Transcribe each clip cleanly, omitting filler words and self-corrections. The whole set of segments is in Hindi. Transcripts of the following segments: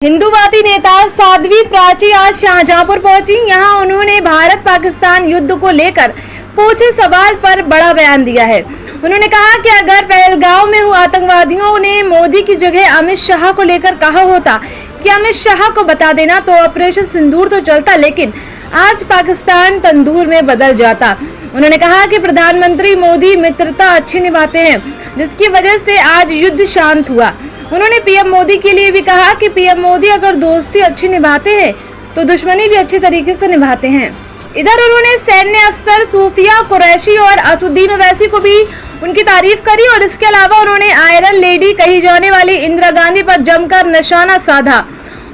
हिंदूवादी नेता साध्वी प्राची आज शाहजहांपुर पहुंची। यहां उन्होंने भारत पाकिस्तान युद्ध को लेकर पूछे सवाल पर बड़ा बयान दिया है। उन्होंने कहा कि अगर पहलगाम में हुए आतंकवादियों ने मोदी की जगह अमित शाह को लेकर कहा होता कि अमित शाह को बता देना तो ऑपरेशन सिंदूर तो चलता, लेकिन आज पाकिस्तान तंदूर में बदल जाता। उन्होंने कहा कि प्रधानमंत्री मोदी मित्रता अच्छी निभाते हैं, जिसकी वजह से आज युद्ध शांत हुआ। उन्होंने पीएम मोदी के लिए भी कहा कि पीएम मोदी अगर दोस्ती अच्छी निभाते हैं तो दुश्मनी भी अच्छे तरीके से निभाते हैं। इधर उन्होंने सैन्य अफसर सूफिया कुरैशी और असुद्दीन ओवैसी को भी उनकी तारीफ करी और इसके अलावा उन्होंने आयरन लेडी कही जाने वाली इंदिरा गांधी पर जमकर निशाना साधा।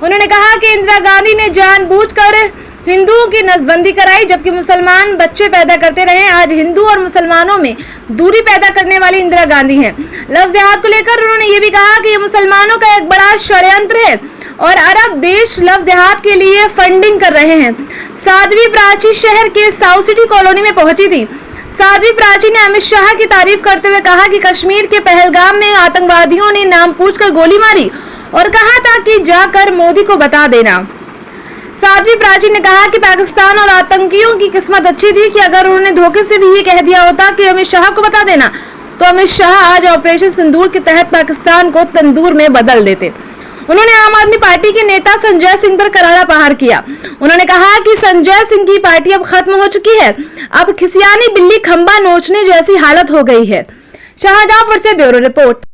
उन्होंने कहा कि इंदिरा गांधी ने जानबूझकर हिंदुओं की नसबंदी कराई, जबकि मुसलमान बच्चे पैदा करते रहे। आज हिंदू और मुसलमानों में दूरी पैदा करने वाली इंदिरा गांधी हैं। लफ्ज़ जिहाद को लेकर उन्होंने ये भी कहा कि ये मुसलमानों का एक बड़ा षड्यंत्र है और अरब देश लफ्ज़ जिहाद के लिए फंडिंग कर रहे हैं। साध्वी प्राची शहर के साउथ सिटी कॉलोनी में पहुंची थी। साध्वी प्राची ने अमित शाह की तारीफ करते हुए कहा कि कश्मीर के पहलगाम में आतंकवादियों ने नाम पूछकर गोली मारी और कहा था कि जाकर मोदी को बता देना। साध्वी प्राची ने कहा कि पाकिस्तान और आतंकियों की किस्मत अच्छी थी कि अगर उन्होंने धोखे से भी ये कह दिया होता कि अमित शाह को बता देना तो अमित शाह आज ऑपरेशन सिंदूर के तहत पाकिस्तान को तंदूर में बदल देते। उन्होंने आम आदमी पार्टी के नेता संजय सिंह पर करारा प्रहार किया। उन्होंने कहा कि संजय सिंह की पार्टी अब खत्म हो चुकी है, अब खिसियानी बिल्ली खंबा नोचने जैसी हालत हो गई है। शाहजहांपुर से ब्यूरो रिपोर्ट।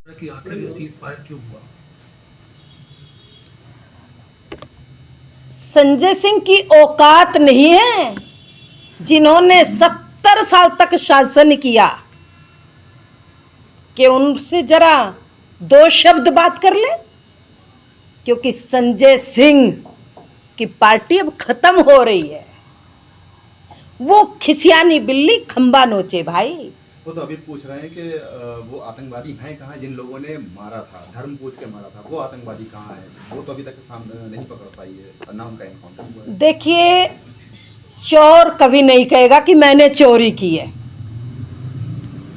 संजय सिंह की औकात नहीं है, जिन्होंने 70 साल तक शासन किया, कि उनसे जरा दो शब्द बात कर ले, क्योंकि संजय सिंह की पार्टी अब खत्म हो रही है। वो खिसियानी बिल्ली खंबा नोचे भाई। वो तो अभी पूछ रहे हैं कि वो आतंकवादी हैं कहाँ, जिन लोगों ने मारा था, धर्म पूछ के मारा था, वो आतंकवादी कहाँ है? वो तो अभी तक सामने नहीं पकड़ पाई है, ना उनका एनकाउंटर हुआ है। देखिए, चोर कभी नहीं कहेगा कि मैंने चोरी की है,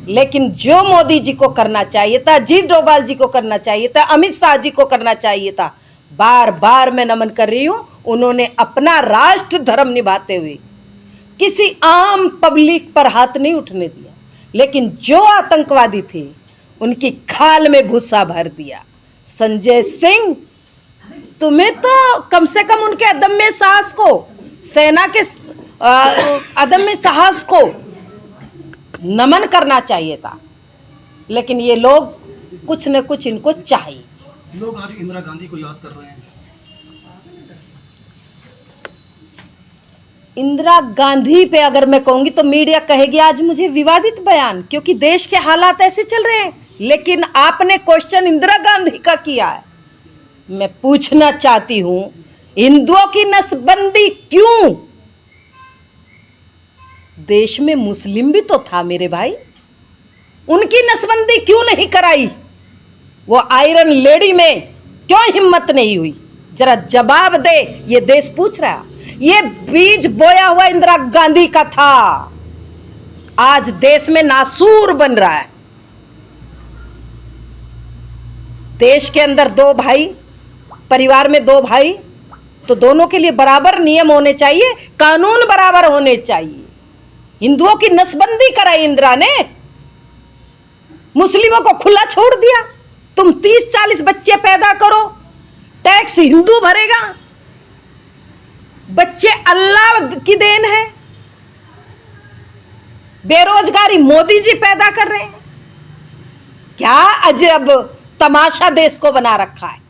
लेकिन जो मोदी जी को करना चाहिए था, अजीत डोभाल जी को करना चाहिए था, अमित शाह जी को करना चाहिए था। बार बार मैं नमन कर रही हूँ, उन्होंने अपना राष्ट्र धर्म निभाते हुए किसी आम पब्लिक पर हाथ नहीं उठने दिया, लेकिन जो आतंकवादी थे उनकी खाल में भूसा भर दिया। संजय सिंह, तुम्हें तो कम से कम उनके अदम्य साहस को, सेना के अदम्य साहस को नमन करना चाहिए था, लेकिन ये लोग कुछ न कुछ इनको चाहिए। लोग आज इंदिरा गांधी को याद कर रहे हैं। इंदिरा गांधी पे अगर मैं कहूंगी तो मीडिया कहेगी आज मुझे विवादित बयान, क्योंकि देश के हालात ऐसे चल रहे हैं। लेकिन आपने क्वेश्चन इंदिरा गांधी का किया है। मैं पूछना चाहती हूं, हिंदुओं की नसबंदी क्यों? देश में मुस्लिम भी तो था मेरे भाई, उनकी नसबंदी क्यों नहीं कराई? वो आयरन लेडी में क्यों हिम्मत नहीं हुई? जरा जवाब दे, ये देश पूछ रहा है। ये बीज बोया हुआ इंदिरा गांधी का था, आज देश में नासूर बन रहा है। देश के अंदर दो भाई, परिवार में दो भाई, तो दोनों के लिए बराबर नियम होने चाहिए, कानून बराबर होने चाहिए। हिंदुओं की नसबंदी कराई इंदिरा ने, मुस्लिमों को खुला छोड़ दिया। तुम 30-40 बच्चे पैदा करो, टैक्स हिंदू भरेगा। बच्चे अल्लाह की देन है, बेरोजगारी मोदी जी पैदा कर रहे हैं। क्या अजब तमाशा देश को बना रखा है।